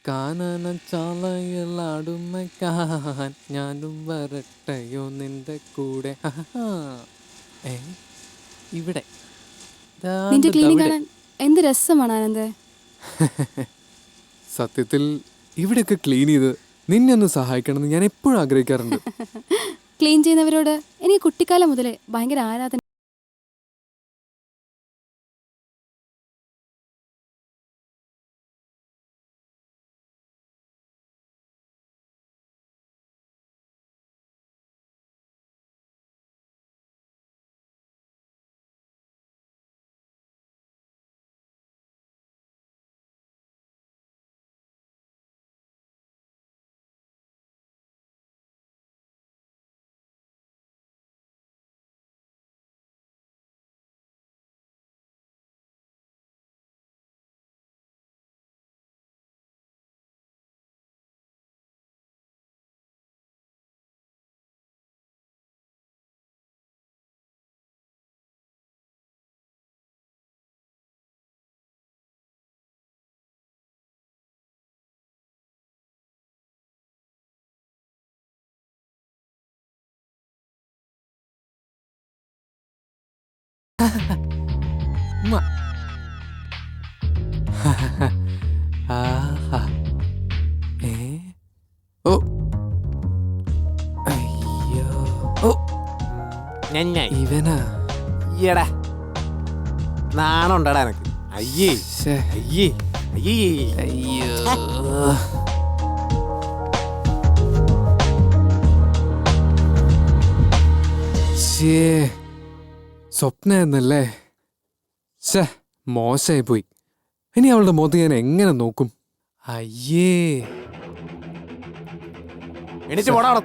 കാനന ചാലയിലാടുമക്കാൻ ഞാനും വരട്ടെയോ നിന്റെ കൂടെ. ഏ ഇവിടെ നിന്റെ ക്ലീനിങ് കാണാൻ എന്ത് രസമാണ് ആനന്ദേ. സത്യത്തിൽ ഇവിടെയൊക്കെ ക്ലീൻ ചെയ്ത് നിന്നെ ഒന്ന് സഹായിക്കണമെന്ന് ഞാൻ എപ്പോഴും ആഗ്രഹിക്കാറുണ്ട്. ക്ലീൻ ചെയ്യുന്നവരോട് എനിക്ക് കുട്ടിക്കാലം മുതലേ ഭയങ്കര ആരാധന. ആഹാ. ഏ? ഓ. അയ്യോ. ഓ. ഇവനാ? ഈയടാ നാണം ഉണ്ടടാ എനക്ക്. അയ്യേ ശ്ശേ. അയ്യേ അയ്യേ അയ്യോ. ശ്ശേ. സ്വപ്ന എന്നല്ലേ? ശ്ശേ, മോശമായി പോയി. ഇനി അവളുടെ മുഖത്ത് ഞാൻ എങ്ങനെ നോക്കും? അയ്യേ. എണീച്ച് പോടാ അവിടെ.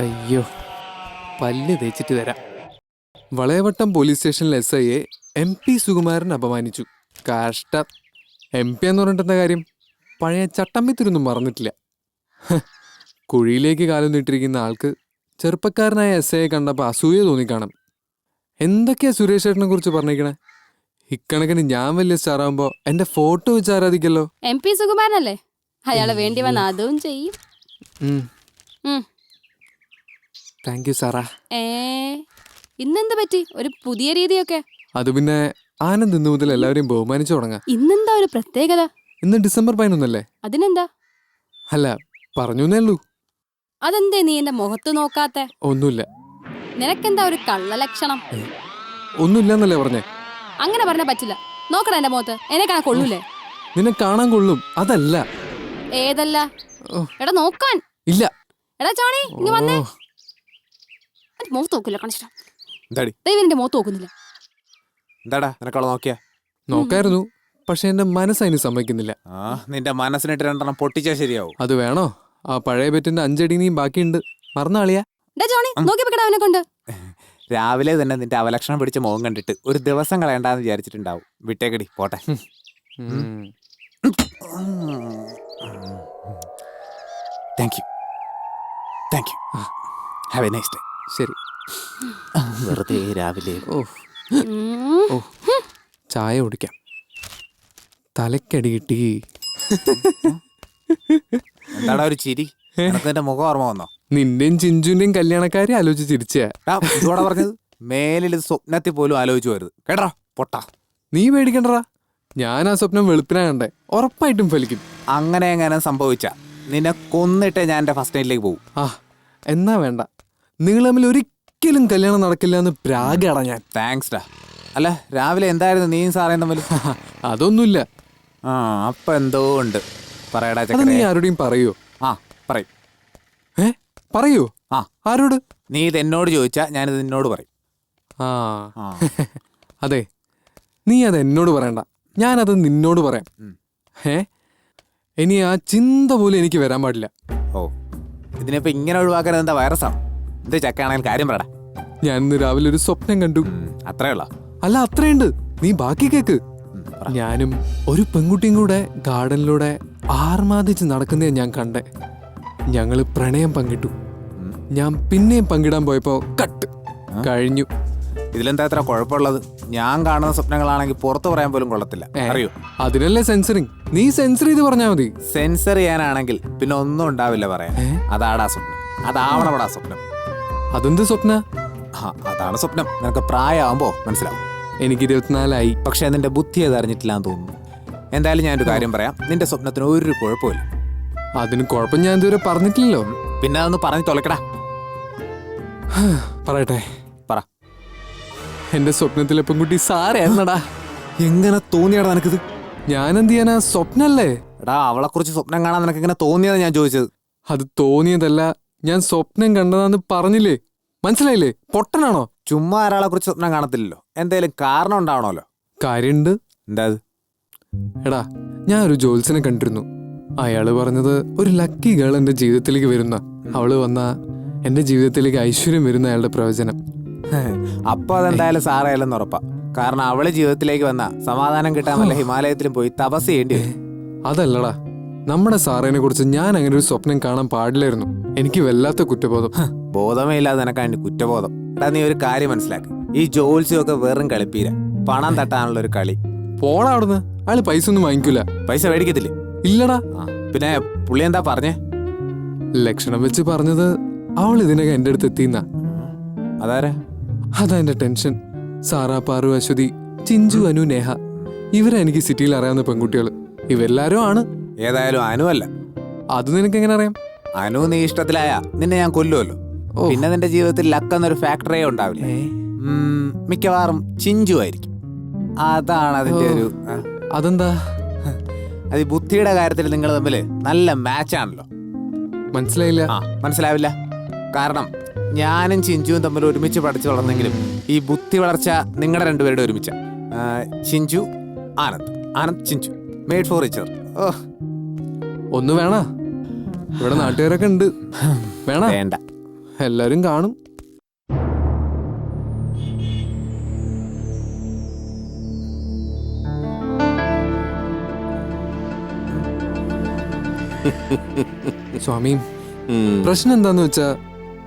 അയ്യോ, പല്ല് തേച്ചിട്ട് തരാം. വളയവട്ടം പോലീസ് സ്റ്റേഷനിലെ SIയെ MP സുകുമാരൻ അപമാനിച്ചു. കഷ്ടം. MP എന്ന് പറഞ്ഞിട്ടെന്താ കാര്യം? പഴയ ചട്ടമ്പിത്തിരൊന്നും മറന്നിട്ടില്ല. കുഴിയിലേക്ക് കാലം നീട്ടിരിക്കുന്ന ആൾക്ക് ചെറുപ്പക്കാരനായ SIയെ കണ്ടപ്പോൾ അസൂയ തോന്നിക്കാണും. എന്തൊക്കെയാ സുരേഷ് ചേട്ടനെ കുറിച്ച് പറഞ്ഞേക്കണേ? ഇക്കണക്കിന് ഞാൻ വലിയ സ്റ്റാറാകുമ്പോൾ എൻ്റെ ഫോട്ടോ വെച്ച് ആരാധിക്കല്ലോ. MP സുകുമാരനല്ലേ, അയാളെ വേണ്ടി വന്ന അതും ചെയ്യും. Thank you Sarah. ഇന്നെന്ത് പറ്റി ഒരു പുതിയ രീതിയൊക്കെ? അത് പിന്നെ ആനന്ദ് ഇന്നു മുതൽ എല്ലാവരെയും ബഹുമാനിച്ചു തുടങ്ങാം. ഇന്നെന്താ ഒരു പ്രത്യേകത? ഇന്ന് ഡിസംബർ 11 അതിനെന്താ? അല്ല, പറഞ്ഞേ ഉള്ളൂ. അതെന്തേ നീ എന്റെ മുഖത്ത് നോക്കാത്തെ? ഒന്നുമില്ല. നിനക്കെന്താ ഒരു കള്ള ലക്ഷണം? ഒന്നുമില്ലെന്നല്ലേ പറഞ്ഞേ? അങ്ങനെ പറഞ്ഞാ പറ്റില്ല. നോക്കണ എന്റെ മുഖത്ത്, എന്നെ കാണാൻ കൊള്ളൂലേ? നിന്നെ കാണാൻ കൊള്ളും, അതല്ല. ഏതല്ല? എടാ നോക്കാൻ. ഇല്ല. എടാ ചോണി ഇങ്ങ് വന്നേ. ഓ. മുഖത്ത് നോക്കില്ല കാണിച്ചിട്ടാ. എന്താടി ദൈവന്റെ മുഖത്ത് നോക്കുന്നില്ല. എന്താടാ നിനക്കവളെ നോക്കിയാ? നോക്കായിരുന്നു, പക്ഷെ എന്റെ മനസ്സ് അതിന് സമ്മതിക്കുന്നില്ല. നിന്റെ മനസ്സിനിട്ട് രണ്ടെണ്ണം പൊട്ടിച്ചാ ശരിയാവും. അത് വേണോ? ആ പഴയ ബെറ്റിന്റെ 5 അടി നീ ബാക്കിയുണ്ട്, മറന്നാളിയാ. ജോണി നോക്കി വെക്കടാ അവനെ കൊണ്ട്. രാവിലെ തന്നെ നിന്റെ അവലക്ഷണം പിടിച്ച മുഖം കണ്ടിട്ട് ഒരു ദിവസം കളയണ്ടെന്ന് വിചാരിച്ചിട്ടുണ്ടാവും. വിട്ടേക്കടി പോട്ടെ. Thank you thank you. Have A nice day. ശരി. വെറുതെ രാവിലെ. ഓ ഓ, ചായ കുടിക്കാം. തലക്കടി കിട്ടി. എന്താടാ ഒരു ചിരി? നിന്റെ മുഖം ഓർമ്മ വന്നോ? നിന്റെയും ചിഞ്ചുന്റെയും കല്യാണക്കാരെ ആലോചിച്ച് ചിരിച്ചാ. ഇതോടെ പറഞ്ഞത് മേലിൽ ഇത് സ്വപ്നത്തിൽ പോലും ആലോചിച്ചു വരുത് കേട്ടോ പൊട്ടാ. നീ പേടിക്കണ്ടടാ, ഞാൻ ആ സ്വപ്നം വെളുപ്പിനാ കണ്ടേ, ഉറപ്പായിട്ടും ഫലിക്കും. അങ്ങനെ എങ്ങനെ സംഭവിച്ച നിന്നെ കൊന്നിട്ടേ ഞാൻ എന്റെ ഫസ്റ്റ് നൈറ്റിലേക്ക് പോകും. ആ എന്നാ വേണ്ട, നിങ്ങൾ തമ്മിൽ ഒരിക്കലും കല്യാണം നടക്കില്ല എന്ന് പ്രാഗടാ ഞാൻ. താങ്ക്സ് ഡാ. അല്ല രാവിലെ എന്തായിരുന്നു നീയും സാറേയും തമ്മിൽ? അതൊന്നുമില്ല. ആ അപ്പൊ എന്തോ ഉണ്ട്. പറയടാ അത് നീ ആരോടെയും പറയോ? ആ പറയും. പറയൂ. ആ ആരോട്? നീ ഇത് എന്നോട് ചോദിച്ചാ ഞാനിത് നിന്നോട് പറയും. ആ അതെ, നീ അത് എന്നോട് പറയണ്ട, ഞാനത് നിന്നോട് പറയാം. ഇനി ആ ചിന്ത പോലും എനിക്ക് വരാൻ പാടില്ല. ഓ ഇതിനിപ്പോ ഇങ്ങനെ ഒഴിവാക്കാൻ എന്താ വൈറസാണ്? ഇത് ചക്കയാണെങ്കിൽ കാര്യം പറയടാ. ഞാൻ ഇന്ന് രാവിലെ ഒരു സ്വപ്നം കണ്ടു. അത്രേ ഉള്ള? അല്ല അത്രയുണ്ട്, നീ ബാക്കി കേക്ക്. ഞാനും ഒരു പെൺകുട്ടിയും കൂടെ ഗാർഡനിലൂടെ ആർമാദിച്ച് നടക്കുന്നേ ഞാൻ കണ്ടേ. ഞങ്ങള് പ്രണയം പങ്കിട്ടു. ഞാൻ പിന്നെയും പങ്കിടാൻ പോയപ്പോ കട്ട് കഴിഞ്ഞു. ഇതിലെന്താ എത്ര കുഴപ്പമുള്ളത്? ഞാൻ കാണുന്ന സ്വപ്നങ്ങളാണെങ്കിൽ പുറത്ത് പറയാൻ പോലും കൊള്ളത്തില്ല. അറിയോ? അതിനല്ലേ സെൻസറിങ്. നീ സെൻസർ ചെയ്ത് പറഞ്ഞാ മതി. സെൻസർ ചെയ്യാനാണെങ്കിൽ പിന്നെ ഒന്നും ഉണ്ടാവില്ല പറയാൻ. അതാടാ സ്വപ്നം. അതാവണവിടാ സ്വപ്നം. അതെന്ത് സ്വപ്ന? അതാണ് സ്വപ്നം. നിനക്ക് പ്രായമാകുമ്പോ മനസ്സിലാവും. എനിക്ക് 24 പക്ഷെ നിന്റെ ബുദ്ധി അത് അറിഞ്ഞിട്ടില്ലാന്ന് തോന്നുന്നു. എന്തായാലും ഞാനൊരു കാര്യം പറയാം. നിന്റെ സ്വപ്നത്തിന് ഒരു കുഴപ്പമില്ല. അതിന് കുഴപ്പം ഞാൻ ഇതുവരെ പറഞ്ഞിട്ടില്ലല്ലോ. പിന്നെ അതൊന്ന് പറഞ്ഞു തൊലക്കടാ. പറയട്ടെ. പറ. എന്റെ സ്വപ്നത്തിലെ പെൺകുട്ടി സാറായിരുന്നടാ. എങ്ങനെ തോന്നിയാടാ നിനക്കിത്? ഞാനെന്ത് ചെയ്യാനാ? സ്വപ്നല്ലേ എടാ, അവളെ കുറിച്ച് സ്വപ്നം കാണാൻ നിനക്ക് ഇങ്ങനെ തോന്നിയതാ ഞാൻ ചോദിച്ചത്. അത് തോന്നിയതല്ല, ഞാൻ സ്വപ്നം കണ്ടതാന്ന് പറഞ്ഞില്ലേ. മനസ്സിലായില്ലേ? പൊട്ടനാണോ? ചുമ്മാ ഒരാളെ കുറിച്ച് സ്വപ്നം കാണത്തില്ലല്ലോ. എന്തേലും കാരണം ഉണ്ടാവണമല്ലോ. കാര്യണ്ട്. എന്താ? എടാ, ഞാൻ ഒരു ജോത്സ്യനെ കണ്ടിരുന്നു. അയാള് പറഞ്ഞത് ഒരു ലക്കി ഗേൾ എന്റെ ജീവിതത്തിലേക്ക് വരുന്ന, അവള് വന്ന എന്റെ ജീവിതത്തിലേക്ക് ഐശ്വര്യം വരുന്ന അയാളുടെ പ്രവചനം. അപ്പൊ അതെന്തായാലും സാറായാലെന്ന് ഉറപ്പാ. കാരണം അവള് ജീവിതത്തിലേക്ക് വന്ന സമാധാനം കിട്ടാൻ വല്ല ഹിമാലയത്തിലും പോയി തപസ് ചെയ്യേണ്ടി വരും. അതല്ലടാ, നമ്മുടെ സാറേനെ കുറിച്ച് ഞാൻ അങ്ങനെ ഒരു സ്വപ്നം കാണാൻ പാടില്ലായിരുന്നു. എനിക്ക് വല്ലാത്ത കുറ്റബോധം. ബോധമേ ഇല്ലാതെ നിനക്കാണ്ടി കുറ്റബോധം. എടാ, നീ ഒരു കാര്യം മനസ്സിലാക്കി. ഈ ജോത്സ്യമൊക്കെ വെറും കളിപ്പീര, പണം തട്ടാനുള്ള ഒരു കളി. പോടാ അവിടുന്ന്. അയാള് പൈസ ഒന്നും വാങ്ങിക്കൂല. പൈസ മേടിക്കത്തില്ലേ? ഇല്ലടാ. പിന്നെ പുള്ളി എന്താ പറഞ്ഞേ? ലക്ഷണം വെച്ച് പറഞ്ഞത് അവൾ ഇതിനകം എന്റെ അടുത്ത് എത്തിന്നാ. അതാരാ? അതാ എന്റെ ടെൻഷൻ. സാറാ, പാറു, അശ്വതി, ചിഞ്ചു, അനു, നേഹ, ഇവരെ എനിക്ക് സിറ്റിയിൽ അറിയാവുന്ന പെൺകുട്ടികള്. ഇവരെല്ലാരും ആണ്. ഏതായാലും അനു അല്ല. അത് നിനക്ക് എങ്ങനെ അറിയാം? അനു നീ ഇഷ്ടത്തിലായ നിന്നെ ഞാൻ കൊല്ലുമല്ലോ. പിന്നെ നിന്റെ ജീവിതത്തിൽ ലക്കെന്നൊരു ഫാക്ടറിയേ ഉണ്ടാവില്ല. മിക്കവാറും ചിഞ്ചു ആയിരിക്കും. അതാണ് അതിന്റെ ഒരു. അതെന്താ? അത് ബുദ്ധിയുടെ കാര്യത്തിൽ നിങ്ങൾ തമ്മിൽ നല്ല മാച്ചാണല്ലോ. മനസ്സിലായില്ല. മനസ്സിലാവില്ല. കാരണം ഞാനും ചിഞ്ചുവും തമ്മിൽ ഒരുമിച്ച് പഠിച്ചു വളർന്നെങ്കിലും ഈ ബുദ്ധി വളർച്ച നിങ്ങളുടെ രണ്ടുപേരുടെ ഒരുമിച്ച. Chinchu Anand, Anand Chinchu, made for each other. ഒന്ന് വേണ? ഇവിടെ നാട്ടുകാരൊക്കെ ഉണ്ട്. വേണ? വേണ്ട. എല്ലാരും കാണും. സ്വാമി, പ്രശ്നം എന്താന്ന് വെച്ചാ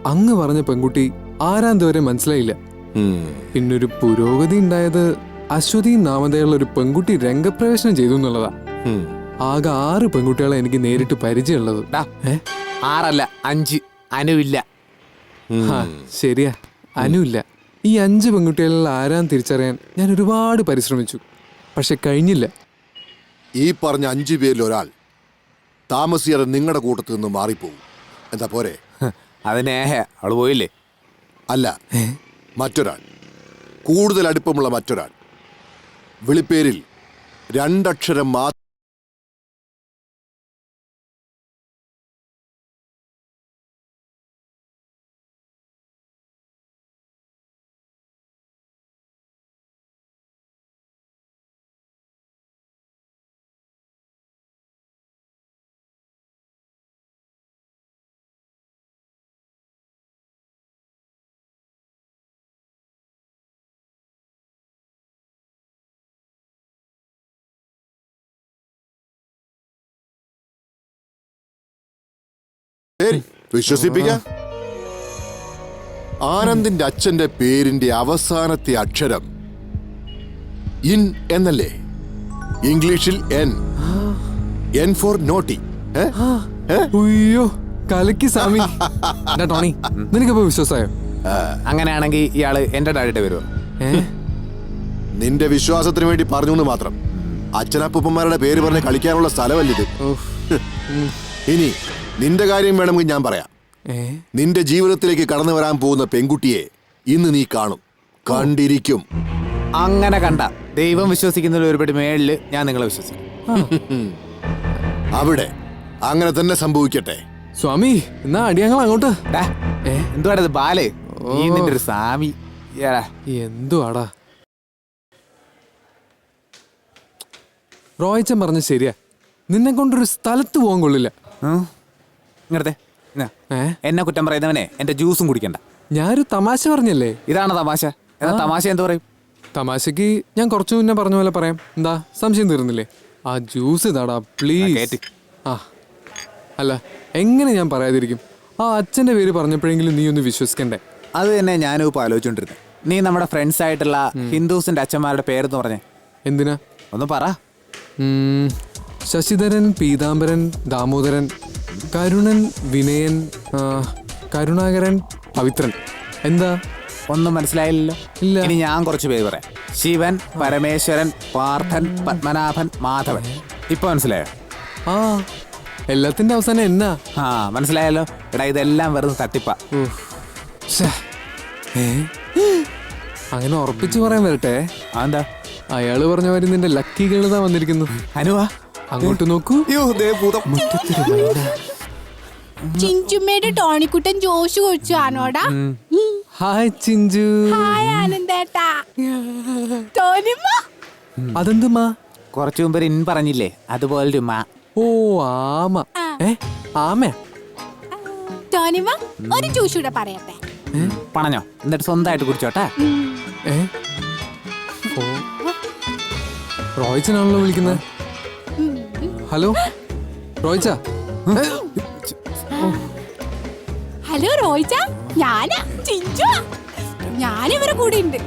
അങ്ങ് പറഞ്ഞ പെൺകുട്ടി ആരാന്ത് വരെ മനസ്സിലായില്ല. പിന്നൊരു പുരോഗതി ഉണ്ടായത് അശ്വതി നാമതയുള്ള ഒരു പെൺകുട്ടി രംഗപ്രവേശനം ചെയ്തു എന്നുള്ളതാ. ആകെ 6 പെൺകുട്ടികളെ എനിക്ക് നേരിട്ട് പരിചയമുള്ളത്. 6 അല്ല 5. അനുവില്ല. ശരിയാ, അനുവില്ല. ഈ 5 പെൺകുട്ടികളിൽ ആരാന്ന് തിരിച്ചറിയാൻ ഞാൻ ഒരുപാട് പരിശ്രമിച്ചു. പക്ഷെ കഴിഞ്ഞില്ല. ഈ പറഞ്ഞ 5 പേരിൽ ഒരാൾ താമസിയാതെ നിങ്ങളുടെ കൂട്ടത്തിൽ നിന്ന് മാറിപ്പോവും. എന്താ പോരെ? അതിനെ അവള് പോയില്ലേ? അല്ല, മറ്റൊരാൾ, കൂടുതൽ അടുപ്പമുള്ള മറ്റൊരാൾ. വിളിപ്പേരിൽ 2 അക്ഷരം മാത്രം. വിശ്വസിപ്പിക്കാം. ആനന്ദിന്റെ അച്ഛന്റെ പേരിന്റെ അവസാനത്തെ അക്ഷരം ഇൻ എന്നല്ലേ? ഇംഗ്ലീഷിൽ എൻ ഫോർ നോട്ടി. അയ്യോ, കലക്കി സ്വാമി. ടോണി, നിനക്കിപ്പോ വിശ്വാസമായോ? അങ്ങനെയാണെങ്കിൽ ഇയാള് എന്റെ ഡാഡിയുടെ വരുമോ? നിന്റെ വിശ്വാസത്തിന് വേണ്ടി പറഞ്ഞു എന്ന് മാത്രം. അച്ഛനപ്പൂപ്പന്മാരുടെ പേര് പറഞ്ഞ് കളിക്കാനുള്ള സ്ഥലമല്ലിത്. ഇനി നിന്റെ കാര്യം വേണമെങ്കിൽ ഞാൻ പറയാം. നിന്റെ ജീവിതത്തിലേക്ക് കടന്നു വരാൻ പോകുന്ന പെൺകുട്ടിയെ ഇന്ന് നീ കാണും, കണ്ടിരിക്കും. അങ്ങനെ കണ്ട ദൈവം വിശ്വസിക്കുന്ന ഒരുപടി മേളില് ഞാൻ നിങ്ങളെ വിശ്വസിക്കും. അവിടെ അങ്ങനെ തന്നെ സംഭവിക്കട്ടെ. സ്വാമി, എന്നാ അടിയങ്ങൾ അങ്ങോട്ട്. എന്തുവാടത് ബാലേ? നീ നിന്റെ ഒരു സ്വാമി. എന്തുവാടാ? റോയിച്ചൻ പറഞ്ഞ ശരിയാ. നിന്നെ കൊണ്ടൊരു സ്ഥലത്ത് പോകാൻ കൊള്ളില്ല. ഇങ്ങനത്തെ എന്നെ കുറ്റം പറയുന്നവനെ എന്റെ ജ്യൂസും കുടിക്കണ്ട. ഞാനൊരു തമാശ പറഞ്ഞല്ലേ? ഇതാണ് തമാശ. എന്നാ തമാശ എന്ത് പറയും? തമാശക്ക് ഞാൻ കുറച്ചു മുന്നേ പറഞ്ഞ പോലെ പറയാം. എന്താ സംശയം തീർന്നില്ലേ? ആ ജ്യൂസ് ഇതാടാ പ്ലീസ്. അല്ല, എങ്ങനെ ഞാൻ പറയാതിരിക്കും? ആ അച്ഛന്റെ പേര് പറഞ്ഞപ്പോഴെങ്കിലും നീ ഒന്ന് വിശ്വസിക്കണ്ടേ? അത് തന്നെ ഞാനും ഇപ്പൊ ആലോചിച്ചോണ്ടിരുന്നത്. നീ നമ്മുടെ ഫ്രണ്ട്സ് ആയിട്ടുള്ള ഹിന്ദുസിന്റെ അച്ഛന്മാരുടെ പേരെന്ന് പറഞ്ഞേ. എന്തിനാ? ഒന്ന് പറ. ശശിധരൻ, പീതാംബരൻ, ദാമോദരൻ, കരുണൻ, വിനയൻ, കരുണാകരൻ, പവിത്രൻ. എന്താ? ഒന്നും മനസ്സിലായില്ലല്ലോ. ഇല്ല. ഇനി ഞാൻ കുറച്ച് പേര് പറയാം. ശിവൻ, പരമേശ്വരൻ, പാർത്ഥൻ, പത്മനാഭൻ, മാധവൻ. ഇപ്പൊ മനസ്സിലായോ? ആ, എല്ലാത്തിന്റെ അവസാനം എന്നാ? ആ മനസ്സിലായല്ലോ. എടാ ഇതെല്ലാം വെറുതെ തട്ടിപ്പാ. ശ്ശേ. അങ്ങനെ ഉറപ്പിച്ചു പറയാൻ വരട്ടെ. എന്താ? അയാള് പറഞ്ഞ മാതിരി നിന്റെ ലക്കി ഗേൾതാ വന്നിരിക്കുന്നു. അനുവാ അങ്ങോട്ട് നോക്കൂ. മുറ്റത്തൊരു മൈന. ചിഞ്ചുമ്മയുടെ ടോണിക്കുട്ടൻ ജോഷ് കൊച്ചാണോടാ? ഹായ് ചിഞ്ചു. ഹായ് ആനന്ദേട്ടാ. ടോനിമ്മ. അതെന്തുമാ? കുറച്ചു മുമ്പ് ഇൻ പറഞ്ഞില്ലേ അതുപോലൊരു മാ. ഓ ആമ. ആമ. ടോനിമ്മ ഒരു ജ്യൂസ് കൂടെ പറയട്ടെ. പണഞ്ഞോ? എന്നിട്ട് സ്വന്തമായിട്ട് കുടിച്ചോട്ടാ. ഓ, റോയ്ച്ചനാണല്ലോ വിളിക്കുന്നത്. ഹലോ റോയ്ച്ച. ഹലോ റോയ്ച്ച, ഞാനാ ചിഞ്ചു. ഞാനിവരെ കൂടെ ഉണ്ട്.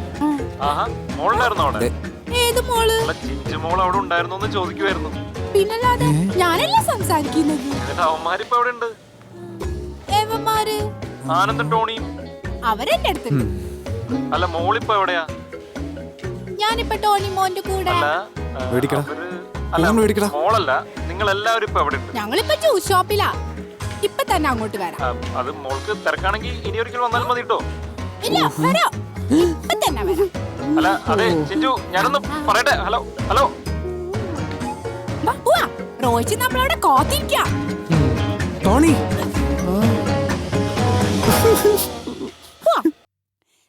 ഏത് മോള്? പിന്നല്ലാതെ ഞാനല്ല സംസാരിക്കുന്നത്. ഏവന്മാര് അവരെന്റെ അടുത്തുണ്ട്. അല്ല മോളിപ്പോ എവിടെയാ? ഞാനിപ്പോ ടോണി മോന്റെ കൂടെ. മോളല്ല, നിങ്ങൾ എല്ലാവരും ഇപ്പൊ എവിടെ ഉണ്ട്? ഞങ്ങളിപ്പോ ജ്യൂസ് ഷോപ്പിലാ. ഇപ്പൊ തന്നെ അങ്ങോട്ട് വരാം. അത് മോൾക്ക് തിരക്കാണെങ്കിൽ ഇനി ഒരിക്കൽ വന്നാൽ മതി കേട്ടോ. ഇല്ല വരാം, ഇപ്പൊ തന്നെ വരാം. അല്ല അതെ ചിഞ്ചു, ഞാനൊന്ന് പറയട്ടെ. Hello hello. റോയിച്ച് നമ്മളവിടെ കാത്തിരിക്കാം. ടോണി,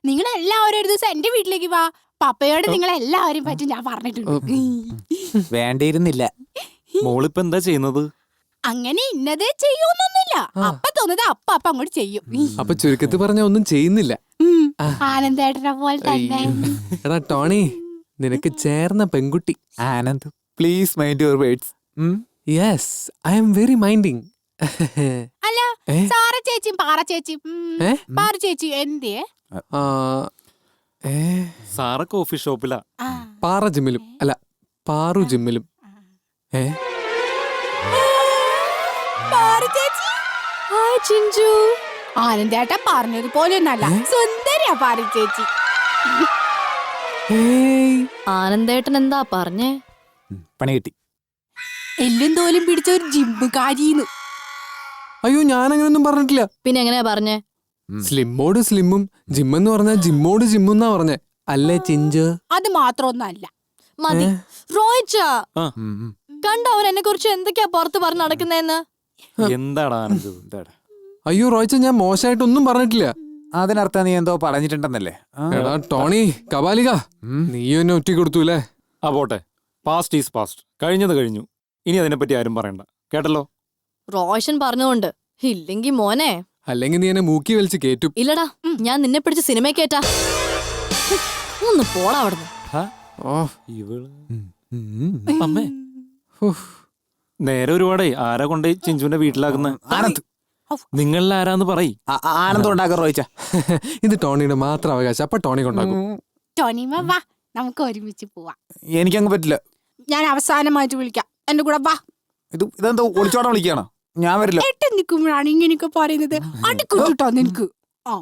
നിങ്ങൾ എല്ലാവരും ഒരു ദിവസം എന്റെ വീട്ടിലേക്ക് വാ. പപ്പയോട് നിങ്ങൾ എല്ലാവരും പറ്റി ഞാൻ പറഞ്ഞിട്ടുണ്ട്. വേണ്ടിയിരുന്നില്ല. മോളിപ്പോ എന്താ ചെയ്യുന്നത്? അങ്ങനെ ഇന്നതേ ചെയ്യൂന്നൊന്നുമില്ല. അപ്പ തോന്നുന്നത് അപ്പ അങ്ങോട്ട് ചെയ്യും. അപ്പൊ ചുരുക്കത്തിൽ പറഞ്ഞ ഒന്നും ചെയ്യുന്നില്ല. ആനന്ദേട്ടനെ പോലെ തന്നെ. എടാ ടോണി, നിനക്ക് ചേർന്ന പെൺകുട്ടി. Anand please mind your words. Yes, I am very minding. അല്ല സാറ ചേച്ചിയും പാറ ചേച്ചിയും പാറ ചേച്ചി എന്തിയെ? സാറ കോഫി ഷോപ്പിലാ. പാറ ജിമ്മിലും അല്ല പാറു ജിമ്മിലും. ചിഞ്ചു ആനന്ദേട്ട പറഞ്ഞത് പോലെ ഒന്നല്ല, സുന്ദരിയാ പാറ ചേച്ചി. ആനന്ദേട്ടൻ എന്താ പറഞ്ഞേ? പണി കിട്ടി. എല്ലും തോലും പിടിച്ച ഒരു ജിമ്മുകാരിന്ന്. അയ്യോ, ഞാൻ അങ്ങനെയൊന്നും പറഞ്ഞിട്ടില്ല. പിന്നെ എങ്ങനെയാ പറഞ്ഞേ? സ്ലിമ്മോട് സ്ലിമ്മും ജിമ്മെന്ന് പറഞ്ഞാൽ ജിമ്മോട് ജിമ്മെന്നാ പറഞ്ഞേ. അല്ലേ ചിഞ്ചു? അത് മാത്രമൊന്നല്ല. മതി റോയിച്ച. കണ്ടോ അവൻ എന്നെ കുറിച്ച് എന്തൊക്കെയാ പുറത്ത് പറഞ്ഞ് നടക്കുന്നേന്ന്? എന്താടാ അയ്യോ റോയിച്ച, ഞാൻ മോശമായിട്ടൊന്നും പറഞ്ഞിട്ടില്ല. അതിനർത്ഥം നീ എന്തോ പറഞ്ഞിട്ടുണ്ടെന്നല്ലേ? എടാ ടോണി കപാലിക, നീ എന്നെ ഒറ്റ കൊടുത്തൂലേ. ആ പോട്ടെ, പാസ്റ്റ് ഈസ് പാസ്റ്റ്. കഴിഞ്ഞത് കഴിഞ്ഞു. ഇനി അതിനെപ്പറ്റി ആരും പറയണ്ട, കേട്ടല്ലോ? റോഷൻ പറഞ്ഞുകൊണ്ട്. ഇല്ലെങ്കി മോനെ, അല്ലെങ്കിൽ നീ എന്നെ മൂക്കി വലിച്ച് കേറ്റും. ഇല്ലടാ, ഞാൻ നിന്നെ പിടിച്ച് സിനിമ കേറ്റാ. ഒന്ന് പോടാ അവിടുന്ന്. അമ്മേ, നേരെ ഒരുപാടേ. ആരാ കൊണ്ടേ ചിഞ്ചുവിന്റെ വീട്ടിലാക്കുന്നത്? ആനന്ദ്. നിങ്ങളിൽ ആരാന്ന് പറയ്. ആനന്ദ് ഉണ്ടാക്കാൻ റോയിച്ച. ഇത് ടോണിയുടെ മാത്രം അവകാശം. അപ്പൊ ടോണി കൊണ്ടാക്കും. ടോണിമ വാ, നമുക്ക് ഒരുമിച്ച് പോവാം. എനിക്കങ്ങ് പറ്റില്ല. ഞാൻ അവസാനമായിട്ട് വിളിക്കാം, എന്റെ കൂടെ വാ. ഇതെന്തോ ഒളിച്ചോടാൻ വിളിക്കാണോ? ഞാൻ വരില്ല. ഏട്ടൻ നിൽക്കുമ്പോഴാണ് ഇങ്ങനെയൊക്കെ പറയുന്നത്. അടുക്കിട്ടോ നിനക്ക്.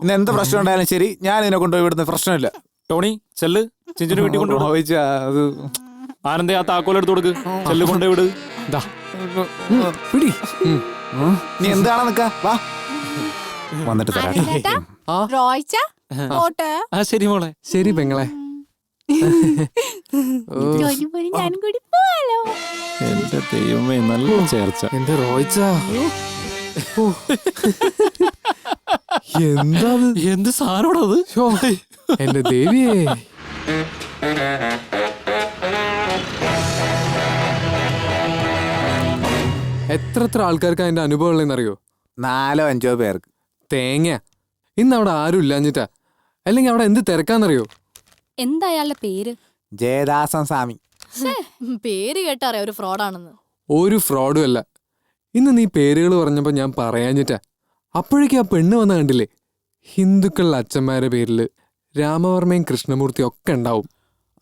ഇന്ന് എന്ത് പ്രശ്നം ഉണ്ടായാലും ശരി, ഞാൻ ഇതിനെ കൊണ്ടുപോയി വിടുന്ന പ്രശ്നമില്ല. ടോണി ചെല്ല്, ചിഞ്ചുവിന്റെ വീട്ടിൽ കൊണ്ടുപോയി. ആനന്ദേ, ആ താക്കോലെടുത്ത് കൊടുക്ക്. ചെല്ല്, കൊണ്ടുപോയി വിട്. നീ എന്താണോ നിക്ക, വാ വന്നിട്ട് തരാം. റോയിച്ച പോട്ടെ. ആ ശരി മോളെ. ശരി പെങ്ങളെ. ഞാനും കൂടി പോവാലോ. എന്റെ ദൈവമേ, നല്ല ചേർച്ച. എന്റെ റോയിച്ച, എന്താ എന്ത് സാരോടത്? എന്റെ ദേവിയേ. എത്ര ആൾക്കാർക്ക് അതിന്റെ അനുഭവം ഉള്ളതെന്നറിയോ? 4-5 പേർക്ക്. തേങ്ങ. ഇന്ന് അവിടെ ആരും ഇല്ലാഞ്ഞിട്ടാ. അല്ലെങ്കിൽ അവിടെ എന്ത് തിരക്കാന്നറിയോ? എന്താ അയാളുടെ പേര്? ജയദാസൻ സ്വാമി. പേര് കേട്ടറിയാം ഒരു ഫ്രോഡാണെന്ന്. ഒരു ഫ്രോഡും അല്ല. ഇന്ന് നീ പേരുകൾ പറഞ്ഞപ്പോ ഞാൻ പറയാഞ്ഞിട്ടാ. അപ്പോഴേക്കും ആ പെണ്ണ് വന്ന കണ്ടില്ലേ? ഹിന്ദുക്കളുടെ അച്ഛന്മാരുടെ പേരില് രാമവർമ്മയും കൃഷ്ണമൂർത്തിയും ഒക്കെ ഉണ്ടാവും.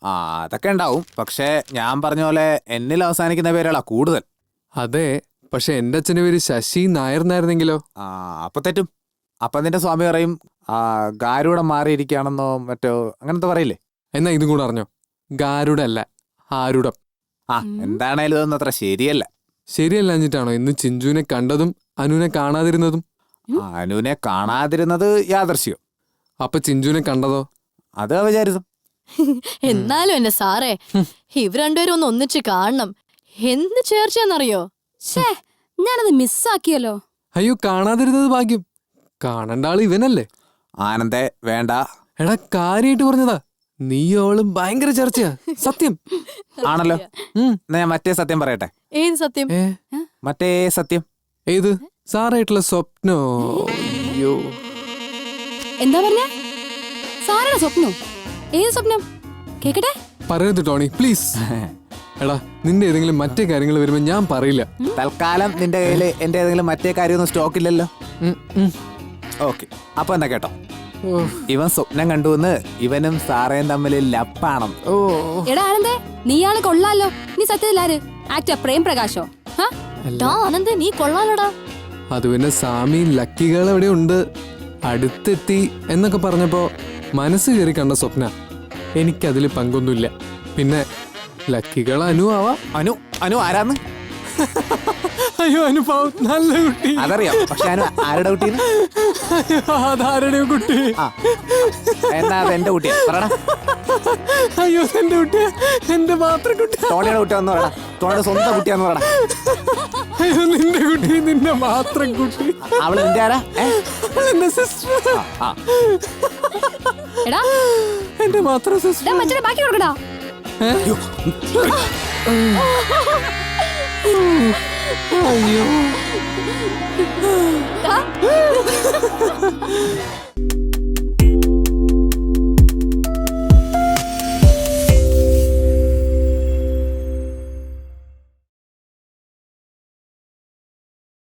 ആ അതൊക്കെ ഉണ്ടാവും. പക്ഷേ ഞാൻ പറഞ്ഞ പോലെ എന്നിൽ അവസാനിക്കുന്ന പേരുകളാ കൂടുതൽ. അതെ, പക്ഷെ എന്റെ അച്ഛൻ്റെ പേര് ശശി നായർ എന്നായിരുന്നെങ്കിലോ? ആ അപ്പൊ തെറ്റും. അപ്പൊ നിന്റെ സ്വാമി പറയും ഗാരൂടെ മാറിയിരിക്കുകയാണെന്നോ മറ്റോ അങ്ങനത്തെ പറയില്ലേ? എന്നാ ഇതും കൂടെ അറിഞ്ഞോ, ഗാരുഡല്ല ആരുടം. ആ എന്താണേലും ഇതൊന്നും അത്ര ശരിയല്ല. ശരിയല്ലാഞ്ഞിട്ടാണോ ഇന്ന് ചിഞ്ചുവിനെ കണ്ടതും അനുവിനെ കാണാതിരുന്നതും? അനുവിനെ കാണാതിരുന്നത് യാദർശ്യം. അപ്പൊ ചിഞ്ചുവിനെ കണ്ടതോ? അത് വിചാരിച്ചു. എന്നാലും എന്റെ സാറേ, ഇവർ രണ്ടുപേരും ഒന്ന് ഒന്നിച്ച് കാണണം. എന്ത് ചേർച്ചയെന്നറിയോ? ഷേ, ഞാനത് മിസ്സാക്കിയല്ലോ. അയ്യോ, കാണാതിരുന്നത് ഭാഗ്യം. കാണണ്ട ആള് ഇവനല്ലേ. ആനന്ദേ വേണ്ട. എടാ, കാര്യമായിട്ട് പറഞ്ഞതാ. നീയോളും ഭയങ്കര ചർച്ചയാ. സത്യം ആണല്ലോ. ഉം. എന്നാ ഞാൻ മറ്റേ സത്യം പറയട്ടെ. ഏത് സത്യം? ഏ മറ്റേ സത്യം. ഏത്? സാറായിട്ടുള്ള സ്വപ്നോ? അയ്യോ, എന്താ പറഞ്ഞ? സാറുടെ സ്വപ്നോ? ഏത് സ്വപ്നം? കേക്കട്ടെ. പറയരുത് ടോണി, പ്ലീസ്. എടാ, നിന്റെ ഏതെങ്കിലും മറ്റേ കാര്യങ്ങൾ വരുമ്പോ ഞാൻ പറയില്ല. തൽക്കാലം നിന്റെ കയ്യില് എന്റെ ഏതെങ്കിലും മറ്റേ കാര്യമൊന്നും സ്റ്റോക്ക് ഇല്ലല്ലോ. ഉം, ഉം. ഓക്കെ, അപ്പൊ എന്നാ കേട്ടോ. ഓ, ഇവൻ സ്വപ്നം കണ്ടുവന്ന് ഇവനും സാറേയും തമ്മിൽ ലപ്പാണം. ഓ. എടാ ആനന്ദേ, നീയാള് കൊള്ളാലോ. നീ സത്യത്തിലാര്? ആക്ടർ പ്രേം പ്രകാശോ? ആനന്ദേ, നീ കൊള്ളാലോടാ. അത് പിന്നെ സ്വാമി ലക്കികൾ എവിടെ ഉണ്ട്, അടുത്തെത്തി എന്നൊക്കെ പറഞ്ഞപ്പോ മനസ്സ് കയറി കണ്ട സ്വപ്ന. എനിക്കതിൽ പങ്കൊന്നുമില്ല. പിന്നെ ലക്കികൾ അനു ആവാ. അനു അനു ആരാന്ന്? അയ്യോ, അനുഭവം നല്ല കുട്ടി. അതറിയാം. പക്ഷെ അനു ആരുടെ കുട്ടീന്ന്? അതാരുടെയോ കുട്ടി. ആ എന്നാ അത് എന്റെ കുട്ടിയാ. പറടാ. അയ്യോ, എന്റെ കുട്ടിയാ, എന്റെ മാത്രം കുട്ടി. ടോണിയുടെ കുട്ടിയാന്ന് പറടാ. ടോണിയുടെ സ്വന്തം കുട്ടിയാന്ന് പറടാ. അയ്യോ, നിന്റെ കുട്ടി, നിന്റെ മാത്രം കുട്ടി. അവള് നിന്റെ ആരാ? എന്റെ സിസ്റ്റർ. ആ എടാ, എന്റെ മാത്രം സിസ്റ്റർ. മറ്റേ ബാക്കി കൊടുക്കടാ. അയ്യോ.